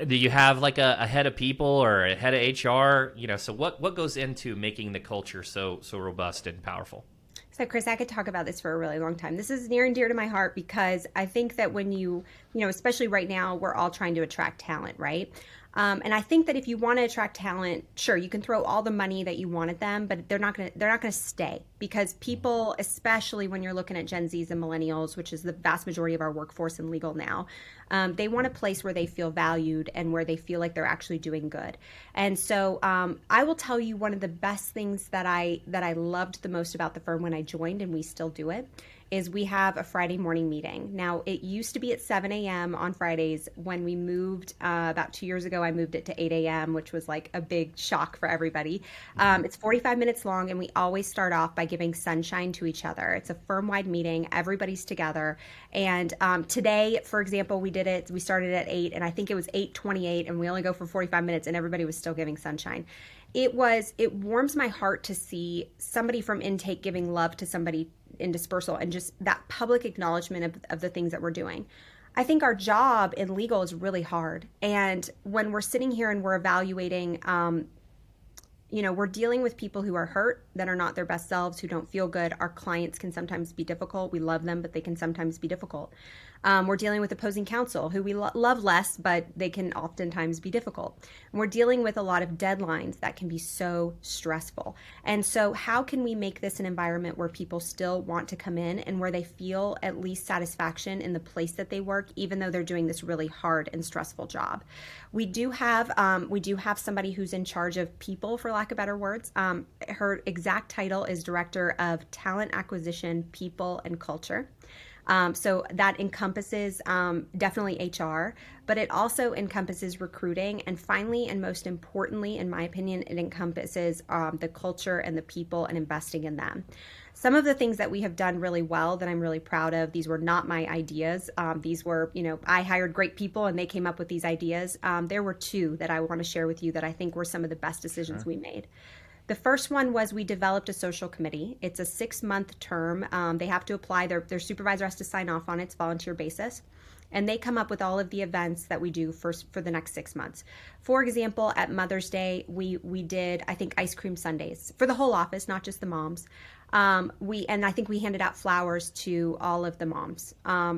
Do you have like a head of people or a head of HR? So what goes into making the culture so robust and powerful? So, Chris, I could talk about this for a really long time. This is near and dear to my heart because I think that when especially right now, we're all trying to attract talent, right? And I think that if you want to attract talent, sure, you can throw all the money that you want at them, but they're not gonna stay because people, especially when you're looking at Gen Zs and millennials, which is the vast majority of our workforce in legal now, they want a place where they feel valued and where they feel like they're actually doing good. And so I will tell you one of the best things that I loved the most about the firm when I joined, and we still do it, is we have a Friday morning meeting. Now, it used to be at 7 a.m. on Fridays. When we moved about 2 years ago, I moved it to 8 a.m., which was like a big shock for everybody. It's 45 minutes long, and we always start off by giving sunshine to each other. It's a firm-wide meeting. Everybody's together. And today, for example, we started at 8, and I think it was 8:28, and we only go for 45 minutes, and everybody was still giving sunshine. It warms my heart to see somebody from intake giving love to somebody in dispersal and just that public acknowledgement of the things that we're doing. I think our job in legal is really hard. And when we're sitting here and we're evaluating, we're dealing with people who are hurt, that are not their best selves, who don't feel good. Our clients can sometimes be difficult. We love them, but they can sometimes be difficult. We're dealing with opposing counsel who we love less, but they can oftentimes be difficult. And we're dealing with a lot of deadlines that can be so stressful. And so how can we make this an environment where people still want to come in and where they feel at least satisfaction in the place that they work, even though they're doing this really hard and stressful job? We do have somebody who's in charge of people, for lack of better words. Her exact title is Director of Talent Acquisition, People, and Culture. So that encompasses definitely HR, but it also encompasses recruiting. And finally, and most importantly, in my opinion, it encompasses the culture and the people and investing in them. Some of the things that we have done really well that I'm really proud of, these were not my ideas. These were, I hired great people and they came up with these ideas. There were two that I want to share with you that I think were some of the best decisions Sure. we made. The first one was we developed a social committee. It's a 6-month term. They have to apply. Their supervisor has to sign off on it. It's volunteer basis. And they come up with all of the events that we do for the next 6 months. For example, at Mother's Day, we did, I think, ice cream sundaes for the whole office, not just the moms. And I think we handed out flowers to all of the moms.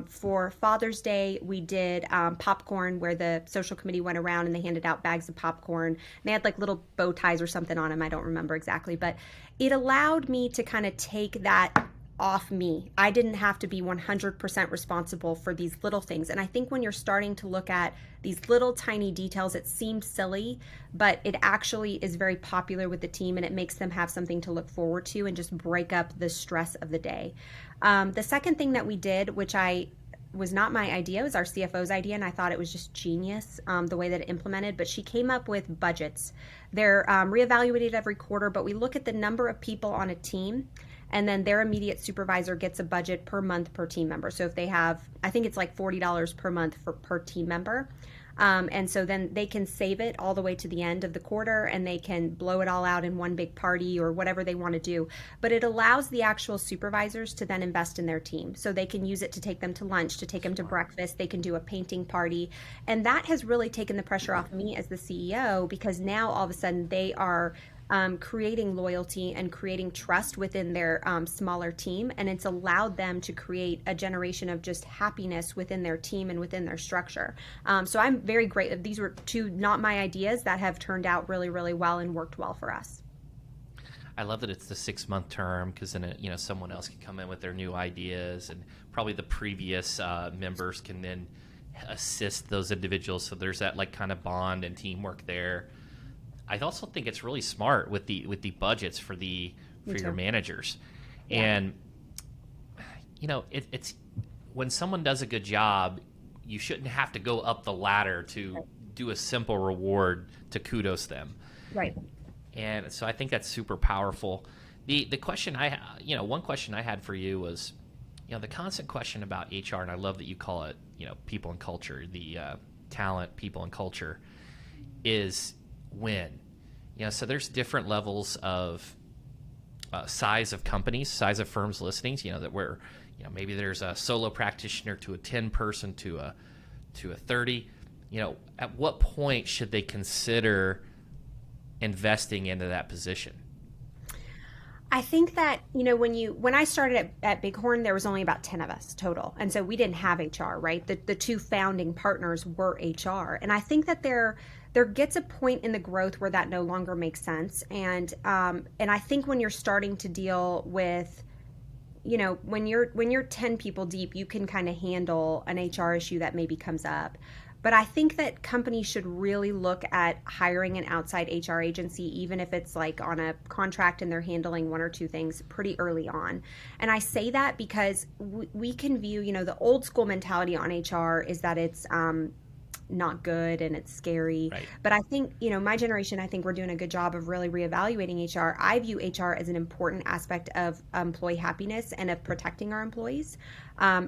For Father's Day, we did popcorn, where the social committee went around and they handed out bags of popcorn. They had like little bow ties or something on them. I don't remember exactly, but it allowed me to kind of take that off me. I didn't have to be 100% responsible for these little things. And I think when you're starting to look at these little tiny details, it seems silly, but it actually is very popular with the team and it makes them have something to look forward to and just break up the stress of the day. The second thing that we did, which I was not my idea, it was our CFO's idea, and I thought it was just genius the way that it implemented. But she came up with budgets. They're reevaluated every quarter, but we look at the number of people on a team, and then their immediate supervisor gets a budget per month per team member. So if they have, I think it's like $40 per month per team member. And so then they can save it all the way to the end of the quarter and they can blow it all out in one big party or whatever they want to do. But it allows the actual supervisors to then invest in their team. So they can use it to take them to lunch, to take them to breakfast. They can do a painting party. And that has really taken the pressure off me as the CEO, because now all of a sudden they are creating loyalty and creating trust within their smaller team. And it's allowed them to create a generation of just happiness within their team and within their structure. So I'm very grateful. These were two not my ideas that have turned out really, really well and worked well for us. I love that it's the 6-month term, because then someone else can come in with their new ideas, and probably the previous members can then assist those individuals. So there's that like kind of bond and teamwork there. I also think it's really smart with the budgets for your managers, Yeah. and it's when someone does a good job, you shouldn't have to go up the ladder to do a simple reward to kudos them. Right. And so I think that's super powerful. The question one question I had for you was, the constant question about HR, and I love that you call it, people and culture, the talent, people and culture, is when. So there's different levels of size of companies, size of firms listings, that where, maybe there's a solo practitioner to a 10 person to a 30. at what point should they consider investing into that position? I think that, when I started at Bighorn, there was only about 10 of us total. And so we didn't have HR, right? The two founding partners were HR. And I think that there gets a point in the growth where that no longer makes sense. And I think when you're starting to deal with, when you're 10 people deep, you can kind of handle an HR issue that maybe comes up. But I think that companies should really look at hiring an outside HR agency, even if it's like on a contract and they're handling one or two things pretty early on. And I say that because we can view, the old school mentality on HR is that it's not good and it's scary. Right. But I think, my generation, I think we're doing a good job of really reevaluating HR. I view HR as an important aspect of employee happiness and of protecting our employees.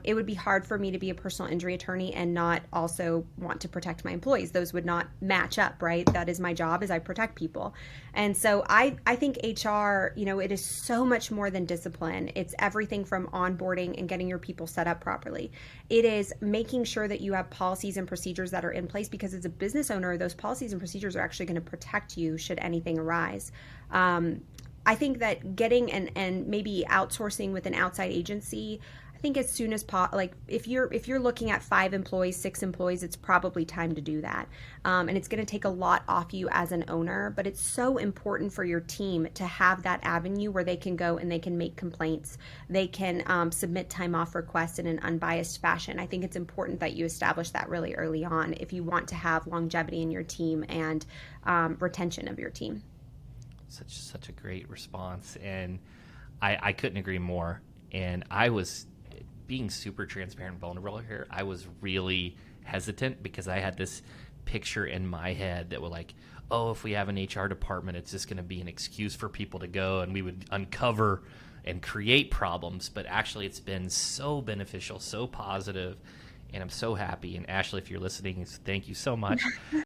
It would be hard for me to be a personal injury attorney and not also want to protect my employees. Those would not match up, right? That is my job, is I protect people. And so I think HR, it is so much more than discipline. It's everything from onboarding and getting your people set up properly. It is making sure that you have policies and procedures that are in place, because as a business owner, those policies and procedures are actually going to protect you should anything arise. I think that getting and maybe outsourcing with an outside agency, I think as soon as like if you're looking at 5 employees, 6 employees, it's probably time to do that. And it's going to take a lot off you as an owner, but it's so important for your team to have that avenue where they can go and they can make complaints. They can submit time off requests in an unbiased fashion. I think it's important that you establish that really early on if you want to have longevity in your team and retention of your team. Such a great response, and I couldn't agree more. And I was being super transparent and vulnerable here. I was really hesitant because I had this picture in my head that was like, oh, if we have an HR department, it's just going to be an excuse for people to go and we would uncover and create problems. But actually, it's been so beneficial, so positive, and I'm so happy. And Ashley, if you're listening, thank you so much.